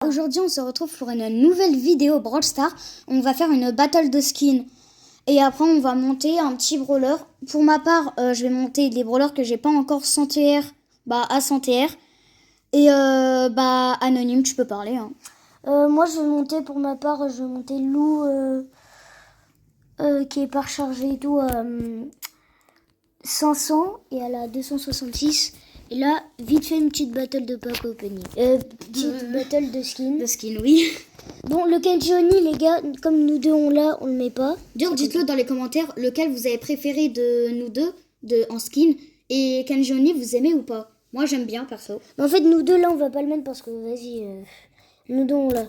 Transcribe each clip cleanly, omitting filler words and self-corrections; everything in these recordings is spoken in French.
Aujourd'hui, on se retrouve pour une nouvelle vidéo Brawl Stars. On va faire une battle de skins. Et après, on va monter un petit brawler. Pour ma part, je vais monter des brawlers que j'ai pas encore 100 TR, à 100 TR. Et anonyme, tu peux parler. Hein. Moi, je vais monter, pour ma part, je vais monter Lou, qui est pas rechargé et tout, 500, et elle a 266. Et là, vite fait, une petite battle de pack opening. Petite battle de skin. De skin, oui. Bon, lequel Johnny, les gars, comme nous deux on l'a, on le met pas. Dites-le dans les commentaires lequel vous avez préféré de nous deux en skin. Et Kenjoni, vous aimez ou pas? Moi, j'aime bien, perso. Mais en fait, nous deux, là, on va pas le mettre parce que, vas-y, nous deux, on l'a.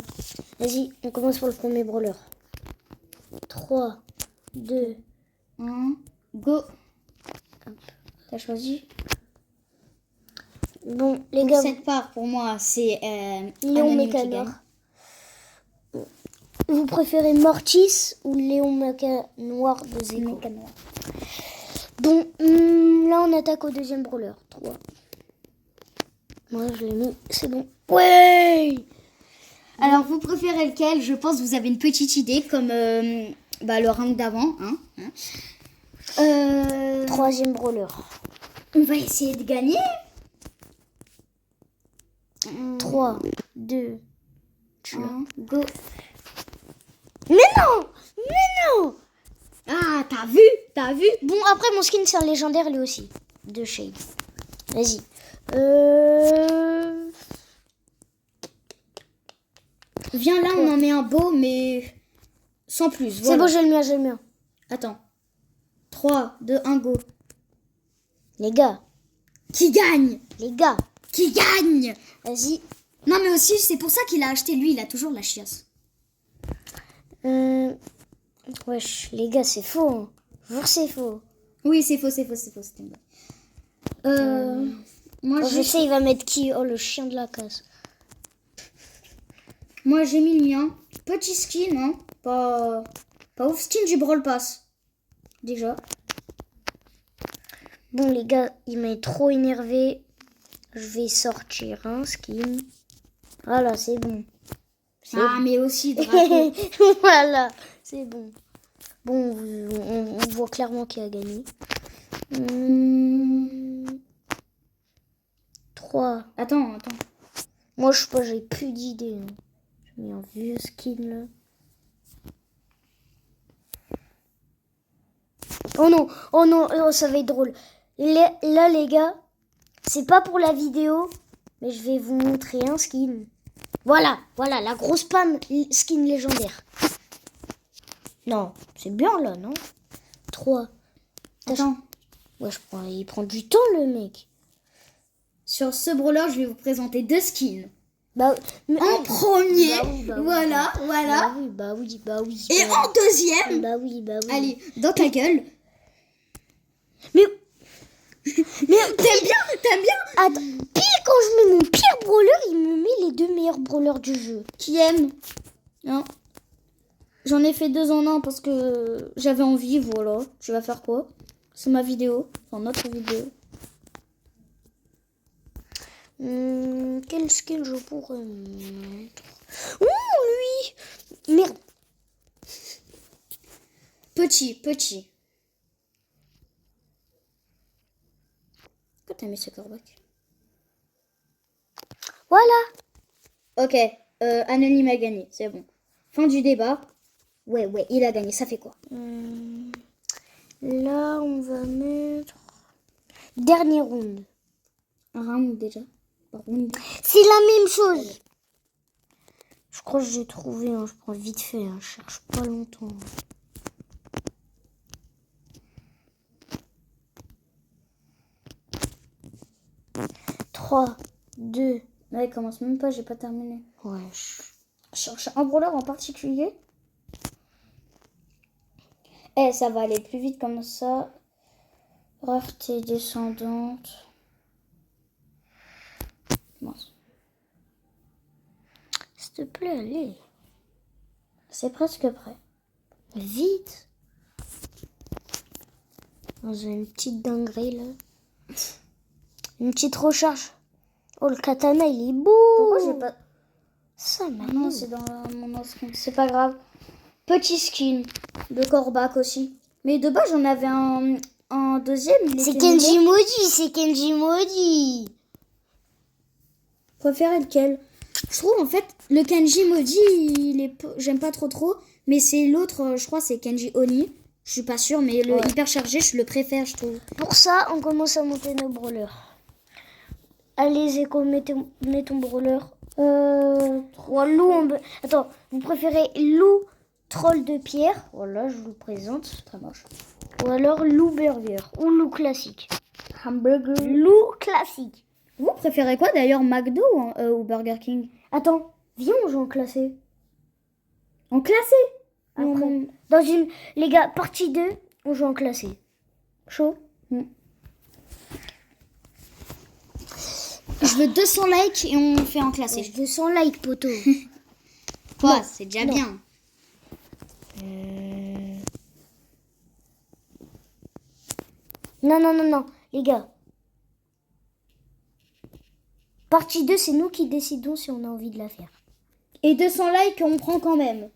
Vas-y, on commence pour le premier brawler. 3, 2, 1, go. T'as choisi? Bon, les gars. Cette part, pour moi, c'est Léon Anonyme qui gagne. Mécanor. Vous préférez Mortis ou Léon Mécanoir de Zeko? Donc, là, on attaque au deuxième brawler. 3. Moi, je l'ai mis. C'est bon. Ouais! Alors, vous préférez lequel? Je pense que vous avez une petite idée, comme le round d'avant. Hein. Troisième brawler. On va essayer de gagner. 3, 2, 1, go. Mais non! Mais non! Ah, t'as vu? Bon, après, mon skin, c'est un légendaire, lui aussi. De Shade. Vas-y. Viens là, on en met un beau, mais sans plus. C'est Voilà. bon, j'ai le mien. Attends. 3, 2, 1, go. Les gars. Qui gagne? Les gars. Qui gagne? Vas-y. Non, mais aussi, c'est pour ça qu'il a acheté. Lui, il a toujours la chiasse. Wesh, les gars, c'est faux. Hein. Vous, c'est faux. Oui, c'est faux. C'était une blague. Moi, Je sais, il va mettre qui? Oh, le chien de la casse. Moi, j'ai mis le mien. Petit skin, hein. Pas ouf skin du Brawl Pass. Déjà. Bon, les gars, il m'a trop énervé. Je vais sortir un skin. Voilà, c'est bon. Mais aussi drapeau. Voilà, c'est bon. Bon, on voit clairement qui a gagné. 3. Attends. Moi, je sais pas, j'ai plus d'idées. Hein. J'ai mis un vieux skin, là. Oh non, ça va être drôle. Là, les gars, c'est pas pour la vidéo, mais je vais vous montrer un skin. Voilà, la grosse spam skin légendaire. Non, c'est bien là, non? 3. Attends. Ouais, il prend du temps, le mec. Sur ce brawler, je vais vous présenter deux skins. En premier, voilà. Bah oui. Et en deuxième, Bah oui. allez, dans ta gueule. Mais T'aimes bien? Attends, pile quand je mets mon pire brawler, il me met les 2 meilleurs brawlers du jeu. Qui aime? Non. J'en ai fait 2 en 1 parce que j'avais envie, voilà. Tu vas faire quoi? C'est ma vidéo, enfin notre vidéo. Quel skin je pourrais mettre? Lui! Merde. Petit. Pourquoi t'as mis ce corbac? Voilà. Ok, Anonyme a gagné, c'est bon. Fin du débat. Ouais, il a gagné, ça fait quoi? Là, on va mettre... Dernier round. Un round déjà. C'est la même chose. Je crois que j'ai trouvé, hein. Je prends vite fait, hein. Je cherche pas longtemps. 3, 2. Ouais, commence même pas, j'ai pas terminé. Ouais. Je cherche un brawler en particulier. Ça va aller plus vite comme ça. Rareté descendante. Mince. S'il te plaît, allez. C'est presque prêt. Vite. J'ai une petite dinguerie là. Une petite recharge. Oh, le katana, il est beau. Pourquoi j'ai pas... Ça, Ah maintenant. non, c'est dans mon autre skin. C'est pas grave. Petit skin de Corbac aussi. Mais de base, j'en avais un deuxième. C'est Kenji Modi, c'est Kenji Modi. Préférez lequel? Je trouve en fait le Kenji Modi, j'aime pas trop. Mais c'est l'autre, je crois, c'est Kenji Oni. Je suis pas sûre, mais le hyper chargé, je le préfère, je trouve. Pour ça, on commence à monter nos brawlers. Allez, Zeko, mets ton brawler. Lou, attends, vous préférez Lou Troll de pierre? Voilà, je vous le présente. Ça marche. Ou alors Lou Burger. Ou Lou classique. Hamburger. Lou classique. Vous préférez quoi d'ailleurs, McDo ou Burger King? Attends, viens, on joue en classé. En classé? Après, dans une... Les gars, partie 2, on joue en classé. Chaud? Je veux 200 likes et on fait en classé. Je veux 100 likes, poteau. Quoi, Non, c'est déjà non. bien. Non, les gars. Partie 2, c'est nous qui décidons si on a envie de la faire. Et 200 likes, on prend quand même.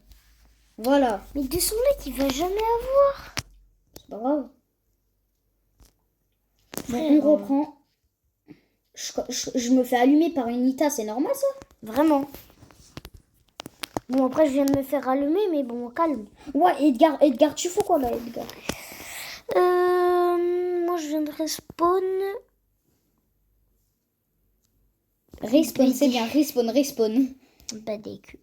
Voilà. Mais 200 likes, il va jamais avoir. C'est pas grave. Bon, on reprend. Je me fais allumer par une Nita, c'est normal ça? Vraiment. Bon, après, je viens de me faire allumer, mais bon, calme. Ouais, Edgar, tu fais quoi là, Edgar? Moi, je viens de respawn. Respawn, c'est bien, respawn. Bah, des cures.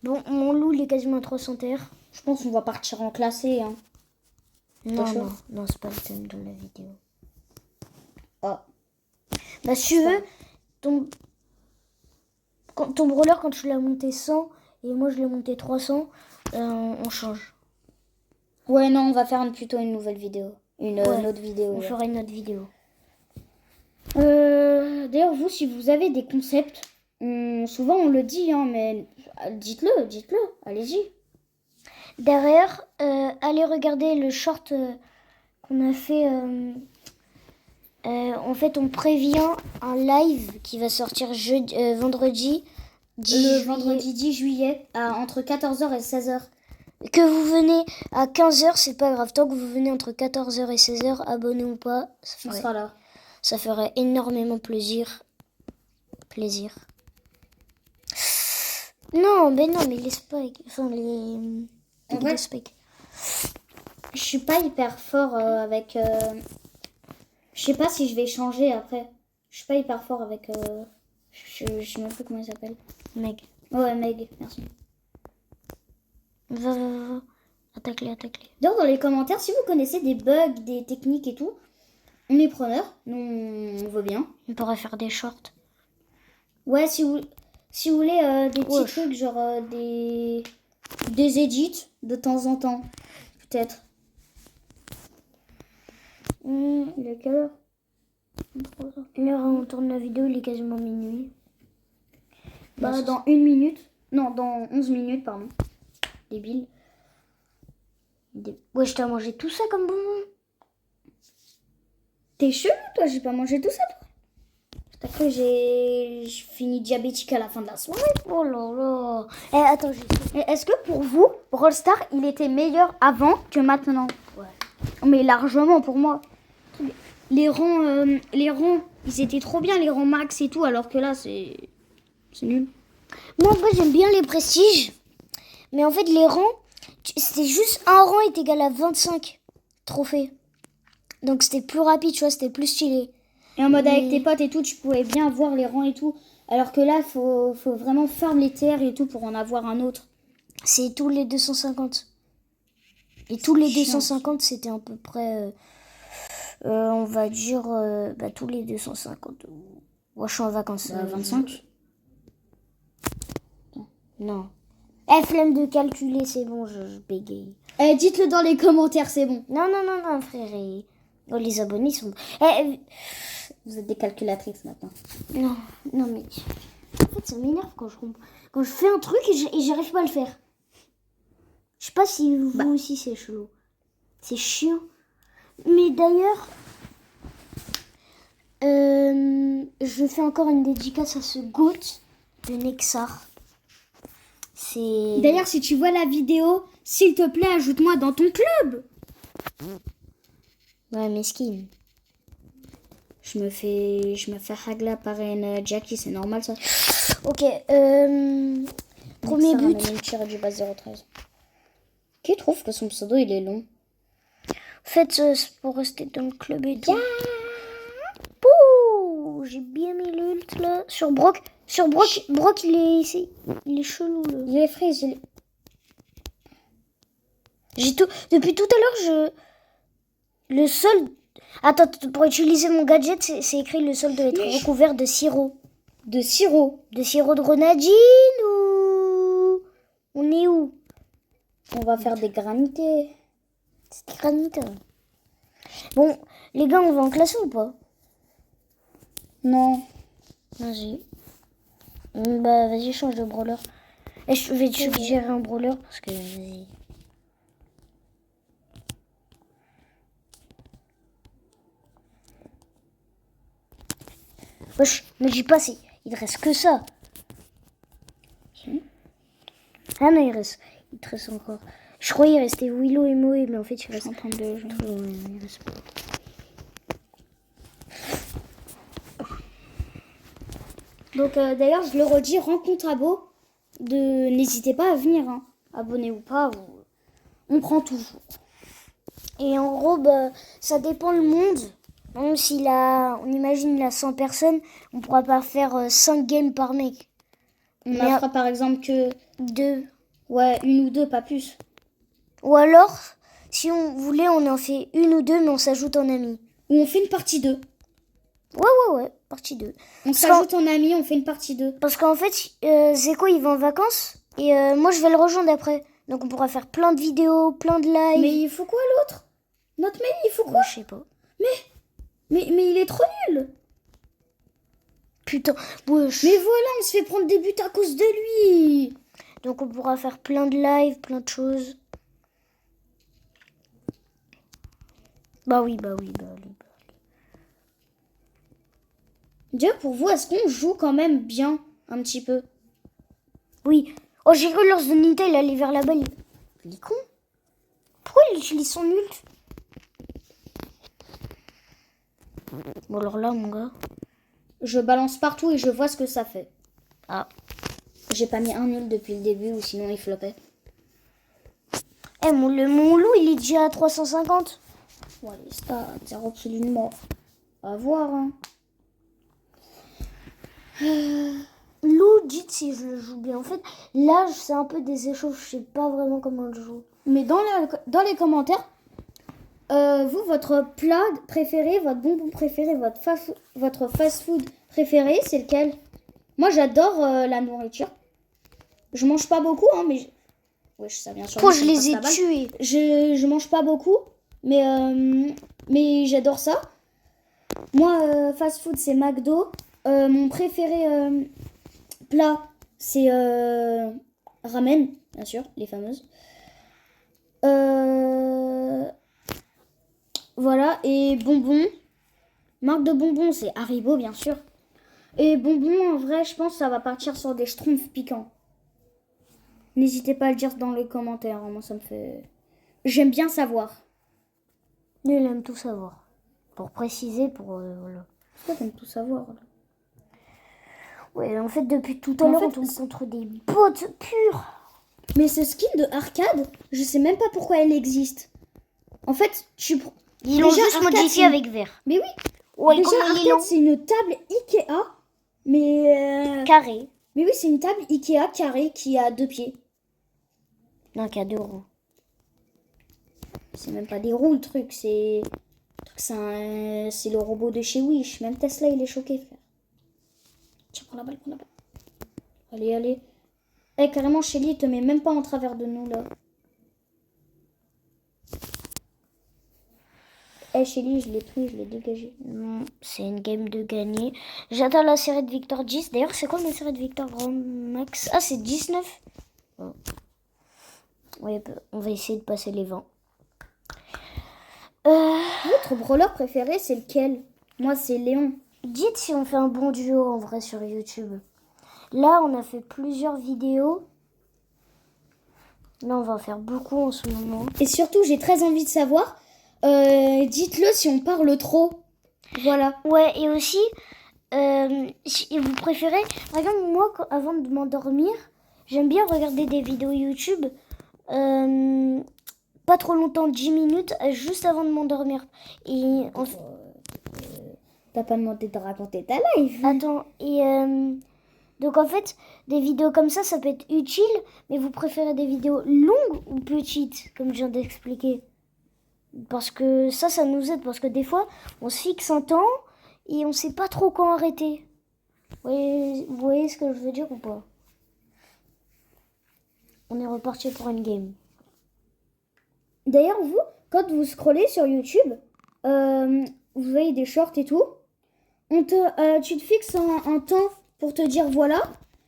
Bon, mon loup, il est quasiment à 300 terres. Je pense qu'on va partir en classé. Hein. Non, c'est pas le thème de la vidéo. Ah. Bah, si tu veux, ton brawler, quand tu l'as monté 100 et moi je l'ai monté 300, on change. Ouais, non, on va faire plutôt une nouvelle vidéo. Une autre vidéo. On fera une autre vidéo. D'ailleurs, vous, si vous avez des concepts, souvent on le dit, hein, mais dites-le, allez-y. Derrière, allez regarder le short qu'on a fait. En fait, on prévient un live qui va sortir vendredi. Vendredi 10 juillet, entre 14h et 16h. Que vous venez à 15h, c'est pas grave. Tant que vous venez entre 14h et 16h, abonnez ou pas, On sera là. ça ferait énormément plaisir. Non, mais les spikes. Enfin, les spikes. Je suis pas hyper fort avec... Je sais pas si je vais changer après. Je suis pas hyper fort avec... Je sais même plus comment il s'appelle. Meg. Ouais, Meg, merci. Va. Attaque-les. D'ailleurs, dans les commentaires, si vous connaissez des bugs, des techniques et tout, on est preneurs. Nous, on veut bien. On pourrait faire des shorts. Ouais, si vous voulez des petits trucs, genre des edits de temps en temps. Peut-être. Il est quelle heure? L'heure où on tourne la vidéo, il est quasiment minuit. Bah, dans 1 minute. Non, dans 11 minutes, pardon. Débile. Ouais, je t'ai mangé tout ça comme bonbon. T'es chelou, toi, j'ai pas mangé tout ça, toi. T'as cru que j'ai fini diabétique à la fin de la soirée? Oh là là. Attends, Est-ce que pour vous, Brawl Stars, il était meilleur avant que maintenant? Ouais. Mais largement pour moi. Les rangs, ils étaient trop bien, les rangs max et tout, alors que là, c'est nul. Moi, en vrai, j'aime bien les prestiges. Mais en fait, les rangs, c'était juste un rang est égal à 25 trophées. Donc, c'était plus rapide, tu vois, c'était plus stylé. Et en mode avec tes potes et tout, tu pouvais bien voir les rangs et tout. Alors que là, faut vraiment farm les terres et tout pour en avoir un autre. C'est tous les 250. Et tous les 250, c'était à peu près, on va dire, tous les 250. Moi, je suis en vacances. 25. Non. Flemme de calculer, c'est bon, je bégaye. Dites-le dans les commentaires, c'est bon. Non, frère. Oh, les abonnés sont... Vous êtes des calculatrices maintenant. Non, mais... En fait, ça m'énerve quand je fais un truc et j'arrive pas à le faire. Je sais pas si vous aussi, c'est chelou. C'est chiant. Mais d'ailleurs... je fais encore une dédicace à ce GOAT de Nexar. C'est... D'ailleurs, si tu vois la vidéo, s'il te plaît, ajoute-moi dans ton club. Ouais, mes skins. Je me fais ragla par une Jackie, c'est normal ça. Ok, premier but. Une tirée du base 013. Qui trouve que son pseudo il est long? En fait, c'est pour rester dans le club et tout. Pouh, j'ai bien mis l'ult là. Sur Brock. Brock il est chelou là. Il est freeze. J'ai tout. Depuis tout à l'heure, le sol. Attends, pour utiliser mon gadget, c'est écrit le sol doit être recouvert de sirop. De sirop. De sirop de grenadine ou. On est où? On va faire des granités. C'est des granités. Bon, les gars, on va en classer ou pas? Non. Vas-y. Bah, vas-y, change de brawler. Et je vais te suggérer un brawler parce que. Vas-y. Wesh, me dis pas, il reste que ça. Ah non, il te reste encore. Je croyais qu'il restait Willow et Moe, mais en fait, il reste. Il reste pas. Donc d'ailleurs, je le redis, rencontre abo. N'hésitez pas à venir. Hein. Abonnez ou pas, on prend toujours. Et en gros, bah, ça dépend le monde. Donc, on imagine il a 100 personnes, on pourra pas faire 5 games par mec. On en fera par exemple que 2. Ouais, 1 ou 2, pas plus. Ou alors, si on voulait, on en fait 1 ou 2, mais on s'ajoute en ami. Ou on fait une partie 2. Ouais, partie 2. On s'ajoute en ami, on fait une partie 2. Parce qu'en fait, Zeko, il va en vacances, et moi, je vais le rejoindre après. Donc, on pourra faire plein de vidéos, plein de lives. Mais il faut quoi l'autre? Notre mail, il faut quoi? Je sais pas. Mais il est trop nul. Putain, wesh. Mais voilà, on se fait prendre des buts à cause de lui. Donc on pourra faire plein de lives, plein de choses. Bah oui. Déjà, pour vous, est-ce qu'on joue quand même bien, un petit peu? Oui. Oh, j'ai cru lors de Nita, il allait vers là-bas. Il est con. Pourquoi il utilise son ult? Bon, alors là, mon gars. Je balance partout et je vois ce que ça fait. Ah. J'ai pas mis un nul depuis le début ou sinon il floppait. Mon loup, il est déjà à 350. Ouais, les stats, 0 kill, une mort. À voir, hein. Loup, dites si je le joue bien. En fait, là, c'est un peu des échauffes. Je sais pas vraiment comment le joue. Mais dans les commentaires, vous, votre plat préféré, votre bonbon préféré, votre fast-food préféré, c'est lequel? Moi, j'adore la nourriture. Je mange pas beaucoup, hein, mais... Wesh, ça vient sur moi, je les ai tués. Je mange pas beaucoup, mais j'adore ça. Moi, fast-food, c'est McDo. Mon préféré plat, c'est ramen, bien sûr, les fameuses. Voilà, et bonbons. Marque de bonbons, c'est Haribo, bien sûr. Et bonbons, en vrai, je pense que ça va partir sur des schtroumpfs piquants. N'hésitez pas à le dire dans les commentaires. Hein, moi, ça me fait... J'aime bien savoir. Lui, il aime tout savoir. Pour préciser, voilà. Pourquoi t'aimes tout savoir là? Ouais, en fait, depuis tout à l'heure, on tombe contre des bots purs. Mais ce skin de arcade, je sais même pas pourquoi elle existe. En fait, ils l'ont juste modifié avec vert. Mais oui. Ouais, déjà, arcade, c'est une table Ikea, mais... Carré. Mais oui, c'est une table Ikea carrée qui a 2 pieds. Non, qui a 2 roues. C'est même pas des roues, le truc, c'est... C'est le robot de chez Wish. Même Tesla, il est choqué, frère. Tiens, prends la balle. Allez. Carrément, Shelly, il te met même pas en travers de nous, là. Shelly, je l'ai pris, je l'ai dégagé. Non, c'est une game de gagner. J'attends la série de Victor 10. D'ailleurs, c'est quoi ma série de Victor Grand Max? Ah, c'est 19. Oh. Ouais, on va essayer de passer les 20. Votre brawler préféré, c'est lequel? Moi, c'est Léon. Dites si on fait un bon duo en vrai sur YouTube. Là, on a fait plusieurs vidéos. Là, on va en faire beaucoup en ce moment. Et surtout, j'ai très envie de savoir, dites-le si on parle trop. Voilà. Ouais, et aussi, si vous préférez... Par exemple, moi, avant de m'endormir, j'aime bien regarder des vidéos YouTube. Pas trop longtemps, 10 minutes, juste avant de m'endormir. Et T'as pas demandé de raconter ta life. attends, et donc en fait, des vidéos comme ça peut être utile, mais vous préférez des vidéos longues ou petites, comme je viens d'expliquer? Parce que ça nous aide, parce que des fois, on se fixe un temps et on sait pas trop quand arrêter. Vous voyez ce que je veux dire ou pas? On est reparti pour une game. D'ailleurs, vous, quand vous scrollez sur YouTube, vous voyez des shorts et tout, tu te fixes un temps pour te dire voilà.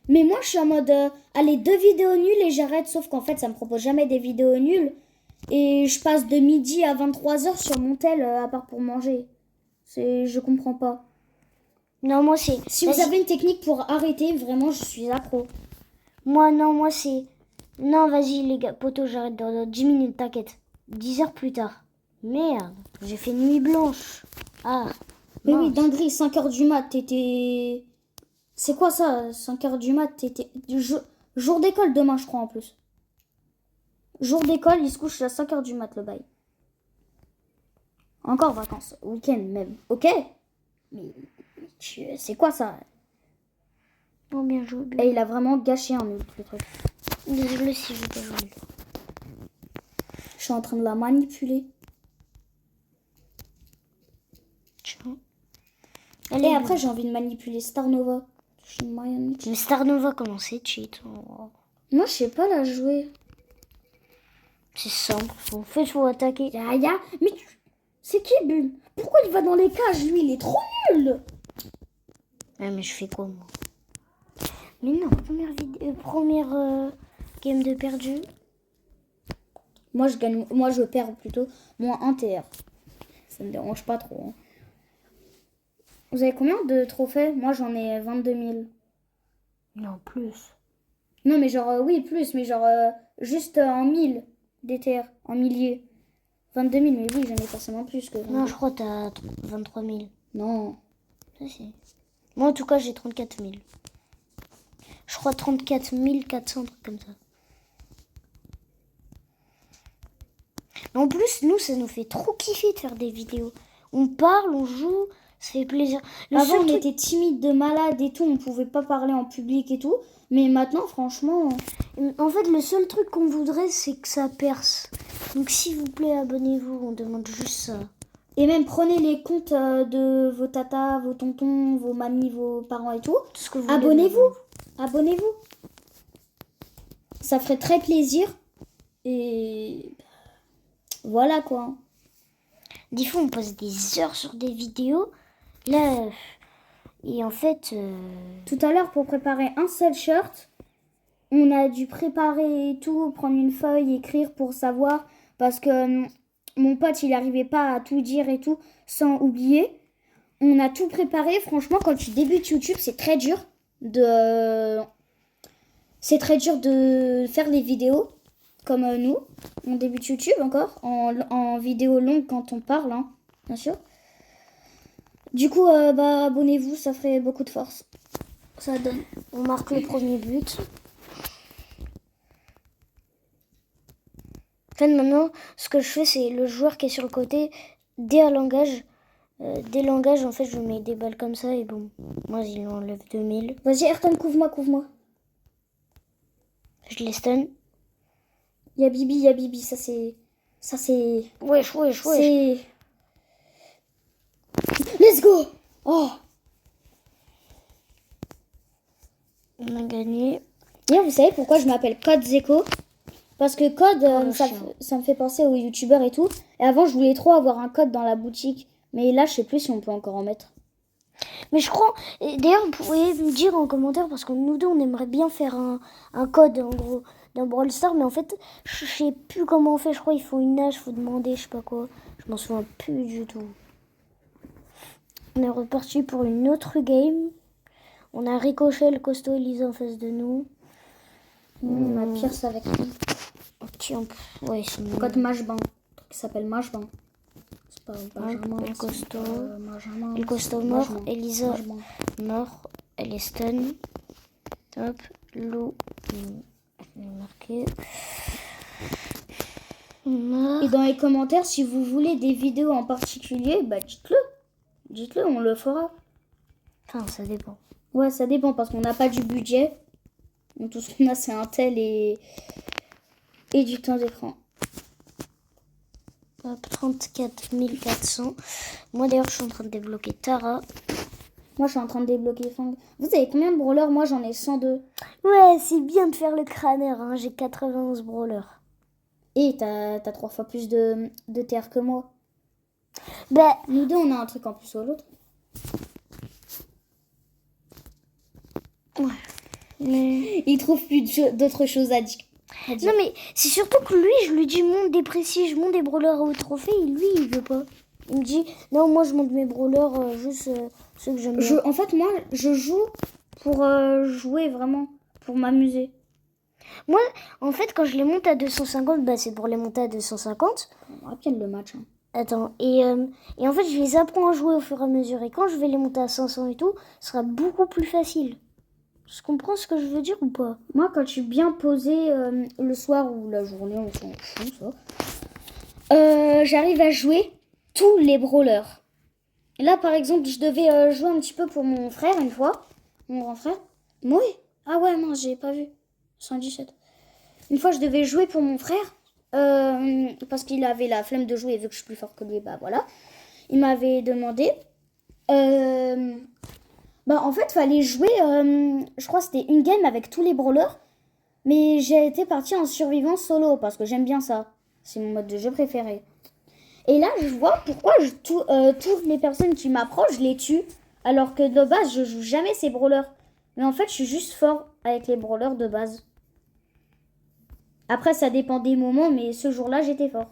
Mais moi, je suis en mode, allez, 2 vidéos nulles et j'arrête. Sauf qu'en fait, ça me propose jamais des vidéos nulles. Et je passe de midi à 23h sur mon tel, à part pour manger. Je comprends pas. Non, moi c'est... Si vous avez une technique pour arrêter, vraiment, je suis accro. Moi c'est... Non, vas-y les gars, poto, j'arrête dans 10 minutes, t'inquiète. 10 heures plus tard. Merde, j'ai fait nuit blanche. Ah, Mais oui, mince. dinguerie, 5h du mat, t'étais... C'est quoi ça, 5h du mat, t'étais... Jour d'école demain, je crois, en plus. Jour d'école, il se couche à 5h du mat, le bail. Encore vacances, week-end même. Ok, mais c'est quoi ça? Bon, bien joué. Et il a vraiment gâché un nul, le truc. Désolé si je t'ai joué. Je suis en train de la manipuler. Tiens. Et après, j'ai envie de manipuler Star Nova. Je suis une marionnette. Mais Star Nova, comment c'est cheat? Moi, je sais pas la jouer. C'est simple, faut attaquer. Yaya, mais c'est qui Bulle? Pourquoi il va dans les cages, lui? Il est trop nul. Ouais, mais je fais quoi, moi? Mais non, première game de perdu. Moi, je perds plutôt. Moins 1 TR. Ça me dérange pas trop. Hein. Vous avez combien de trophées? Moi, j'en ai 22 000. Non, plus. Non, mais genre, oui, plus, mais genre, juste en 1000 DTR, en milliers. 22 000, mais oui, j'en ai forcément plus que... Non, je crois que t'as 23 000. Non. Ça, si. Moi, en tout cas, j'ai 34 000. Je crois 34 400, trucs comme ça. En plus, nous, ça nous fait trop kiffer de faire des vidéos. On parle, on joue, ça fait plaisir. Avant, on était timide de malade et tout, on pouvait pas parler en public et tout. Mais maintenant, franchement... En fait, le seul truc qu'on voudrait, c'est que ça perce. Donc, s'il vous plaît, abonnez-vous, on demande juste ça. Et même, prenez les comptes de vos tatas, vos tontons, vos mamies, vos parents et tout. Tout ce que vous Abonnez-vous. Abonnez-vous. Ça ferait très plaisir. Et... voilà, quoi. Des fois, on passe des heures sur des vidéos. Là... Et en fait... Tout à l'heure, pour préparer un seul shirt, on a dû préparer et tout, prendre une feuille, écrire pour savoir. Parce que mon pote, il n'arrivait pas à tout dire et tout, sans oublier. On a tout préparé. Franchement, quand tu débutes YouTube, c'est très dur de... C'est très dur de faire les vidéos, comme nous. On débute YouTube encore, en vidéo longue quand on parle, hein, bien sûr. Du coup, abonnez-vous, ça ferait beaucoup de force. Ça donne. On marque le premier but. En fait, maintenant, ce que je fais, c'est le joueur qui est sur le côté, dès langage, en fait, je mets des balles comme ça et bon, moi, il enlève 2000. Vas-y, Ayrton, couvre-moi. Je les stun. Y'a Bibi, ça c'est... Wesh. C'est... Let's go. Oh. On a gagné. D'ailleurs, vous savez pourquoi je m'appelle Code Zeko? Parce que Code, ça me fait penser aux youtubeurs et tout. Et avant, je voulais trop avoir un code dans la boutique. Mais là, je sais plus si on peut encore en mettre. Mais je crois... D'ailleurs, vous pouvez me dire en commentaire, parce que nous deux, on aimerait bien faire un code, en gros, d'un Brawl Stars. Mais en fait, je sais plus comment on fait. Je crois qu'il faut une âge, faut demander, je sais pas quoi. Je m'en souviens plus du tout. On est reparti pour une autre game. On a Ricochet, le costaud Elisa en face de nous. On a Pierce avec lui. Ok. Ouais, ils sont Code Mashban. Un truc qui s'appelle Mashban. C'est pas Benjamin. El Costo. Benjamin. El Costo mort. Mashban. Elisa Mashban. mort. Elle est stun. Top. Lou. Marqué. Mort. Et dans les commentaires, si vous voulez des vidéos en particulier, bah dites-le. Dites-le, on le fera. Enfin, ça dépend. Ouais, ça dépend parce qu'on n'a pas du budget. Donc tout ce qu'on a, c'est un tel et du temps d'écran. Hop, 34 400. Moi, d'ailleurs, je suis en train de débloquer Tara. Moi, je suis en train de débloquer Fang. Vous avez combien de brawlers? Moi, j'en ai 102. Ouais, c'est bien de faire le crâneur. Hein. J'ai 91 brawlers. Et t'as 3 fois plus de terre que moi. Bah, Nous deux, on a un truc en plus ou l'autre. ouais. Mais... Il trouve plus d'autres choses à dire. Non, mais c'est surtout que lui, je lui dis monte des prestiges, monte des brawlers au trophée. Et lui, il veut pas. Il me dit non, moi, je monte mes brawlers, juste ceux que j'aime bien. En fait, moi, je joue pour jouer vraiment, pour m'amuser. Moi, en fait, quand je les monte à 250, bah, c'est pour les monter à 250. On me rappelle le match. Hein. Attends, et en fait, je les apprends à jouer au fur et à mesure. Et quand je vais les monter à 500 et tout, ce sera beaucoup plus facile. Tu comprends ce que je veux dire ou pas? Moi, quand je suis bien posée le soir ou la journée, on s'en fout, ça. J'arrive à jouer tous les brawlers. Là, par exemple, je devais jouer un petit peu pour mon frère une fois. Mon grand frère. Oui. Ah ouais, non, j'ai pas vu. 117. Une fois, je devais jouer pour mon frère. Parce qu'il avait la flemme de jouer et vu que je suis plus fort que lui, bah voilà. Il m'avait demandé. Bah en fait, fallait jouer. Je crois que c'était une game avec tous les brawlers. Mais j'ai été partie en survivant solo parce que j'aime bien ça. C'est mon mode de jeu préféré. Et là, je vois pourquoi toutes les personnes qui m'approchent, je les tue. Alors que de base, je joue jamais ces brawlers. Mais en fait, je suis juste fort avec les brawlers de base. Après, ça dépend des moments, mais ce jour-là, j'étais fort.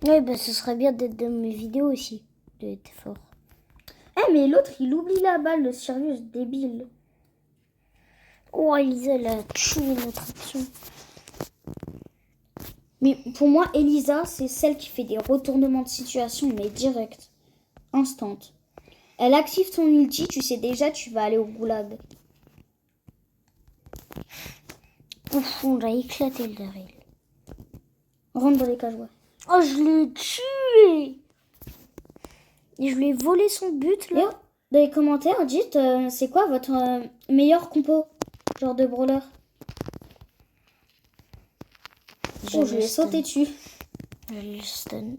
Ouais, bah, ce serait bien d'être dans mes vidéos aussi. D'être fort. Eh, mais l'autre, il oublie la balle, le Sirius débile. Oh, Elisa, elle a tué notre action. Mais pour moi, Elisa, c'est celle qui fait des retournements de situation, mais direct. Instant. Elle active ton ulti, tu sais déjà, tu vas aller au goulag. Ouf, on a éclaté le Daryl. Rentre dans les cages, ouais. Oh, je l'ai tué. Et je lui ai volé son but, là. Et dans les commentaires, dites, c'est quoi votre meilleur compo? Genre de brawler. Oh, je lui ai sauté dessus. Je le stun.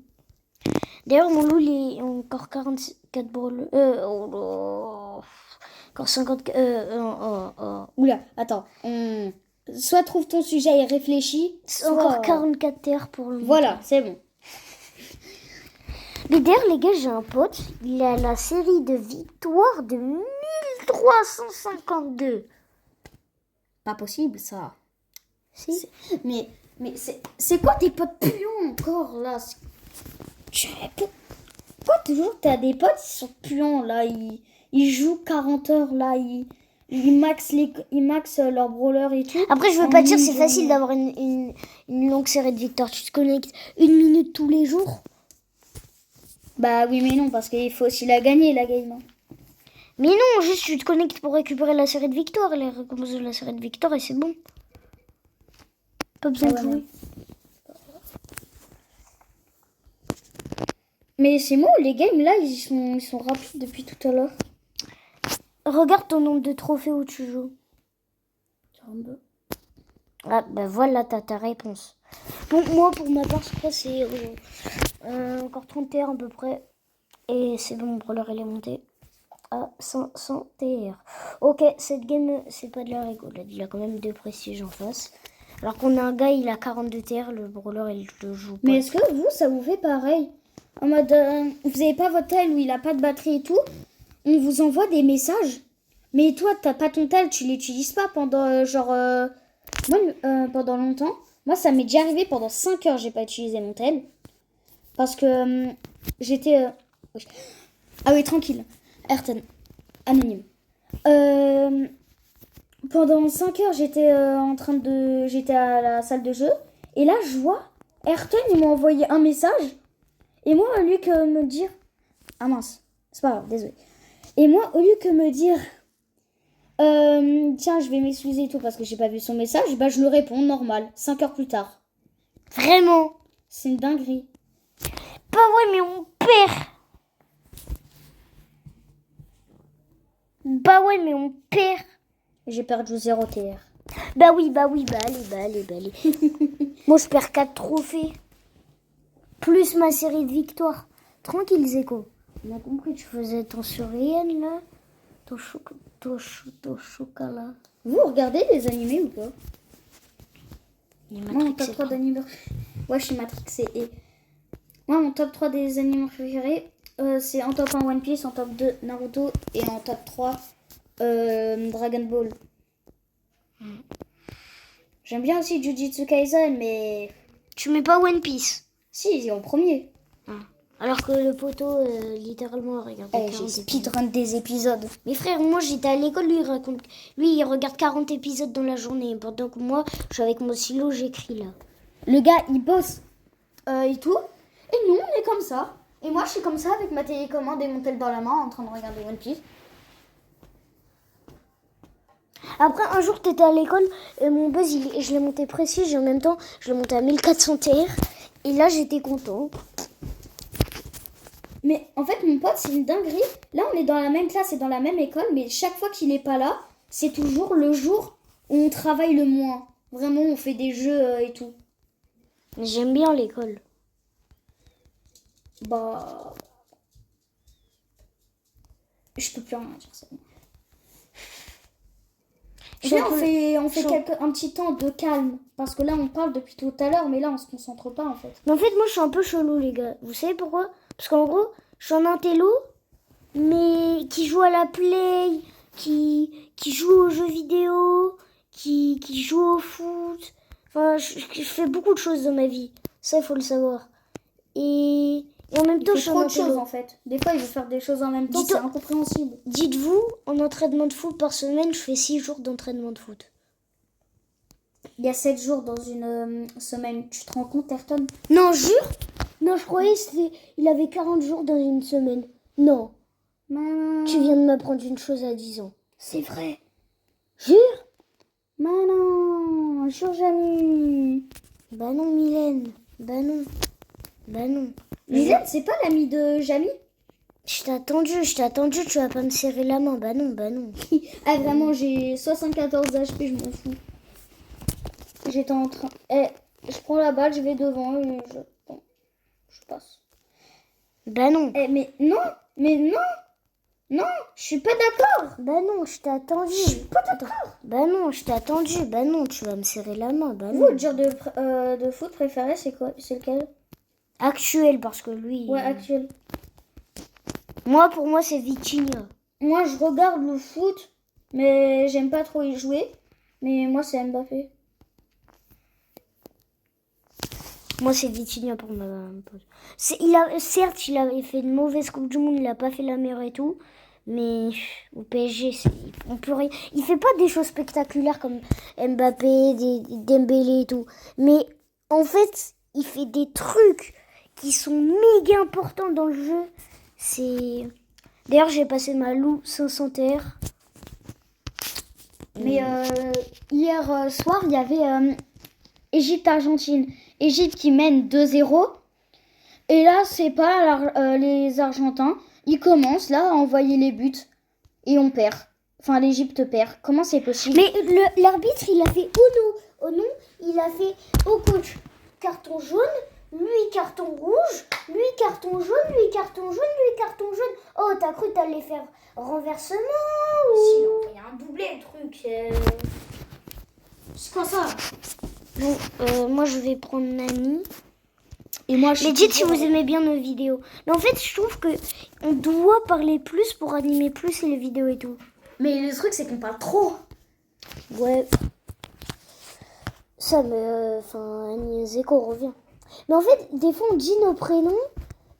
D'ailleurs, mon loup, il est encore 44 brawlers. Encore 50... Oula, attends. Soit trouve ton sujet et réfléchis. Encore 44 TR pour le Voilà, monter. c'est bon. Mais d'ailleurs, les gars, j'ai un pote. Il a la série de victoires de 1352. Pas possible, ça. Si. Mais c'est quoi tes potes puants encore, là? Pourquoi toujours t'as des potes qui sont puants, là? Ils jouent 40 heures, là. Ils maxent leur brawler et tout. Après, je veux pas dire c'est facile d'avoir une longue série de victoires. Tu te connectes 1 minute tous les jours. Bah oui, mais non, parce qu'il faut aussi la gagner, la game. Hein. Mais non, juste tu te connectes pour récupérer la série de victoires. Les récompenses de la série de victoires et c'est bon. Pas besoin de jouer. Mais c'est moi, les games là, ils sont rapides depuis tout à l'heure. Regarde ton nombre de trophées où tu joues. 42. Ah, bah voilà, t'as ta réponse. Bon, moi, pour ma part, je crois que c'est encore 30 TR à peu près. Et c'est bon, mon brawler, il est monté à 500 TR. Ok, cette game, c'est pas de la rigolade. Il a quand même 2 prestiges en face. Alors qu'on a un gars, il a 42 TR, le brawler, il le joue pas. Mais est-ce que vous, ça vous fait pareil? En mode, vous avez pas votre tel où il a pas de batterie et tout. On vous envoie des messages. Mais toi, t'as pas ton tel, tu l'utilises pas pendant moi, pendant longtemps. Moi, ça m'est déjà arrivé pendant 5 heures, j'ai pas utilisé mon tel. Parce que j'étais... oui. Ah oui, tranquille. Ayrton. Anonyme. pendant 5 heures, j'étais à la salle de jeu. Et là, je vois, Ayrton, il m'a envoyé un message. Et moi, au lieu que me dire... Ah mince, c'est pas grave, désolé. Et moi, au lieu que me dire... tiens, je vais m'excuser et tout parce que j'ai pas vu son message, bah je lui réponds normal, 5 heures plus tard. Vraiment. C'est une dinguerie. Pas vrai, mais mon père. Bah ouais, mais mon père. J'ai perdu 0 TR. Bah oui, bah allez. Moi, je perds 4 trophées. Plus ma série de victoires. Tranquille, Zeko. On a compris, tu faisais ton surréel, là. Ton chocolat. Vous regardez les animés ou pas? Moi, mon top c'est 3 d'animés... Ouais, je suis matrixée. Et moi, mon top 3 des animés préférés, c'est en top 1 One Piece, en top 2 Naruto et en top 3 Dragon Ball. J'aime bien aussi Jujutsu Kaisen, mais... Tu mets pas One Piece? Si, il est en premier. Alors que le poteau, littéralement, regarde. J'ai speedrun des épisodes. Mais frère, moi j'étais à l'école, lui il regarde 40 épisodes dans la journée. Pendant que moi, je suis avec mon stylo, j'écris là. Le gars, il bosse et tout. Et nous, on est comme ça. Et moi, je suis comme ça avec ma télécommande et mon tel dans la main en train de regarder One Piece. Après, un jour, t'étais à l'école et mon buzz, je l'ai monté précis et en même temps, je l'ai monté à 1400 TR. Et là, j'étais content. Mais en fait, mon pote, c'est une dinguerie. Là, on est dans la même classe et dans la même école, mais chaque fois qu'il n'est pas là, c'est toujours le jour où on travaille le moins. Vraiment, on fait des jeux et tout. J'aime bien l'école. Bah... Je peux plus rien dire, ça. Viens, on fait un petit temps de calme. Parce que là, on parle depuis tout à l'heure, mais là, on se concentre pas, en fait. Mais en fait, moi, je suis un peu chelou, les gars. Vous savez pourquoi? Parce qu'en gros, je suis un intello, mais qui joue à la play, qui joue aux jeux vidéo, qui joue au foot. Enfin, je fais beaucoup de choses dans ma vie. Ça, il faut le savoir. Et en même temps, je suis un trop de intello. choses, en fait. Des fois, il veut faire des choses en même temps, c'est incompréhensible. Dites-vous, en entraînement de foot par semaine, je fais 6 jours d'entraînement de foot. Il y a 7 jours dans une semaine. Tu te rends compte, Ayrton? Non, jure? Non, je croyais il avait 40 jours dans une semaine. Non. Tu viens de m'apprendre une chose à 10 ans. C'est vrai. Jure? Non, jure jamais. Bah non, Mylène. Bah non. Mylène, c'est pas l'amie de Jamie? Je t'ai attendu, tu vas pas me serrer la main. Bah non. Ah, vraiment, j'ai 74 HP, je m'en fous. J'étais en train... je prends la balle, je vais devant et je passe. Bah non. Mais non, je suis pas d'accord. Bah non, je t'ai attendu. Je suis pas d'accord. Bah non, je t'ai attendu. Bah non, tu vas me serrer la main. Bah non. Vous, votre genre de foot préféré, c'est quoi? C'est lequel? Actuel, parce que lui... Ouais, actuel. Moi, pour moi, c'est Vitinha. Moi, je regarde le foot, mais j'aime pas trop y jouer. Mais moi, c'est Mbappé. Moi, c'est Vitinha pour ma pote. Certes, il avait fait une mauvaise Coupe du Monde, il a pas fait la meilleure et tout. Mais au PSG, on peut rien. Il fait pas des choses spectaculaires comme Mbappé, Dembélé et tout. Mais en fait, il fait des trucs qui sont méga importants dans le jeu. D'ailleurs, j'ai passé ma Lou 500 TR. Mais hier soir, il y avait Égypte-Argentine. Égypte qui mène 2-0. Et là, c'est pas les Argentins. Ils commencent là à envoyer les buts. Et on perd. Enfin, l'Égypte perd. Comment c'est possible? Mais l'arbitre, il a fait au non, il a fait au coach carton jaune, lui carton rouge, lui carton jaune, lui carton jaune, lui carton jaune. Oh, t'as cru que t'allais faire renversement ou... Sinon, il y a un doublé le truc. C'est quoi ça? Bon, moi je vais prendre Nani. Et moi, Mais dites si vous aimez bien nos vidéos. Mais en fait, je trouve que on doit parler plus pour animer plus les vidéos et tout. Mais le truc, c'est qu'on parle trop. Ouais. Ça me... Enfin, Annie Zeko revient. Mais en fait, des fois, on dit nos prénoms.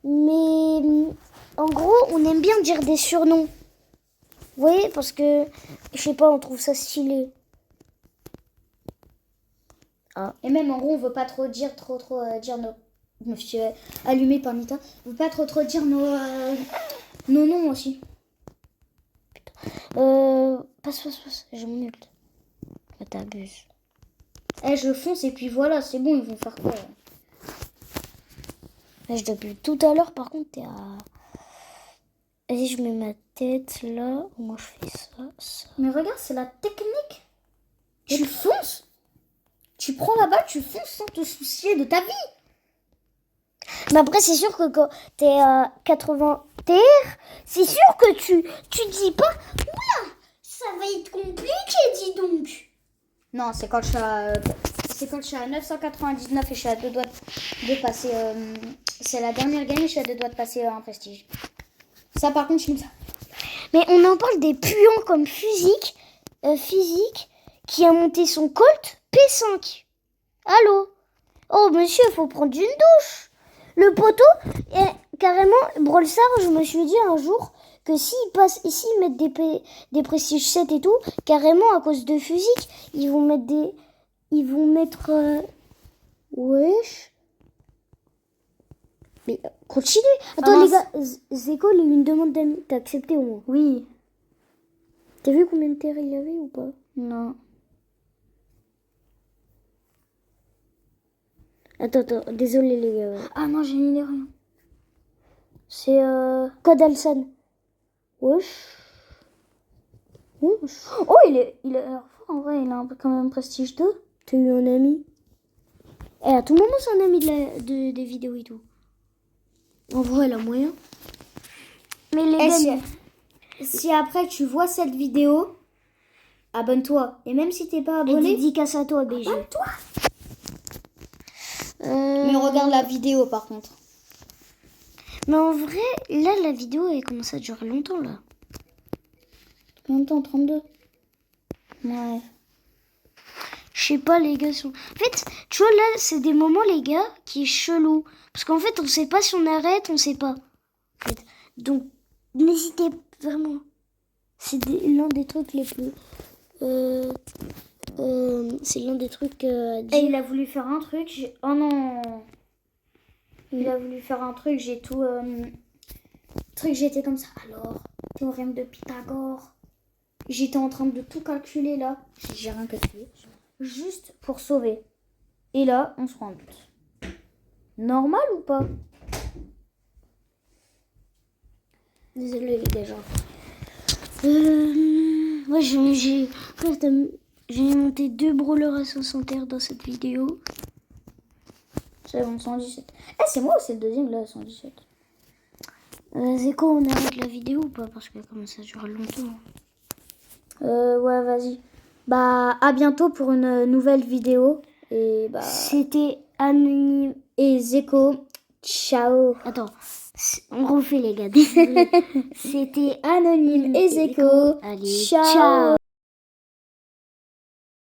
Mais en gros, on aime bien dire des surnoms. Oui, parce que, je sais pas, on trouve ça stylé. Et même en gros, on veut pas trop dire dire nos. Je me suis allumée par Nita. On veut pas trop dire nos noms aussi. Passe, j'ai mon ult. Ah, t'abuses. Je fonce et puis voilà, c'est bon, ils vont faire quoi? Je depuis tout à l'heure, par contre, t'es à... Vas-y, je mets ma tête là. Moi, je fais ça. Mais regarde, c'est la technique. Tu fonces. Tu prends la balle, tu fonces sans te soucier de ta vie. Mais après, c'est sûr que quand t'es à 80 TR, c'est sûr que tu dis pas, oula, ça va être compliqué, dis donc. Non, c'est quand je suis à 999 et je suis à 2 doigts de passer. C'est la dernière gagne et je suis à 2 doigts de passer un prestige. Ça, par contre, je me... Mais on en parle des puants comme physique qui a monté son Colt P5. Allô? Oh, monsieur, faut prendre une douche. Le poteau, carrément, Brawl Stars, je me suis dit un jour que s'ils mettent des Prestige 7 et tout, carrément, à cause de physique, ils vont mettre... Wesh. Mais continue. Attends, les gars, Zeko, il a eu une demande d'amis. T'as accepté au moins? Oui. T'as vu combien de terres il y avait ou pas? Non. Attends, désolé les gars. Ouais. Ah non, j'ai mis rien. C'est Code Alsan. Wesh. Oh, il est fort en vrai, il a un peu quand même prestige 2. T'as eu un ami? À tout moment, c'est un ami des vidéos et tout. En vrai, elle a moyen. Mais les gars... Si après tu vois cette vidéo, abonne-toi. Et même si t'es pas abonné... Et dédicace à toi, BG. Abonne-toi. Mais regarde la vidéo par contre. Mais en vrai, là, la vidéo, elle commence à durer longtemps, là. Combien de temps? 32. Ouais. Je sais pas, les gars. En fait, tu vois, là, c'est des moments, les gars, qui est chelou. Parce qu'en fait, on sait pas si on arrête, on sait pas. En fait. Donc, n'hésitez vraiment. C'est l'un des trucs les plus... c'est l'un des trucs à dire. Et il a voulu faire un truc. Oh non. Il a voulu faire un truc, j'ai tout... j'étais comme ça. Alors, théorème de Pythagore. J'étais en train de tout calculer là. J'ai rien calculé. Juste pour sauver. Et là, on se rend but. Normal ou pas? Désolé les gars, genre. Ouais, j'ai monté 2 brawlers à 60 R dans cette vidéo. C'est bon, 117. C'est moi ou c'est le deuxième là, 117? Zeko, on arrête la vidéo ou pas? Parce que comme ça dure longtemps. Ouais, vas-y. Bah, à bientôt pour une nouvelle vidéo. Et bah... C'était Anonyme et Zeko. Ciao. Attends, on refait les gars. C'était Anonyme et Zeko. Allez, ciao.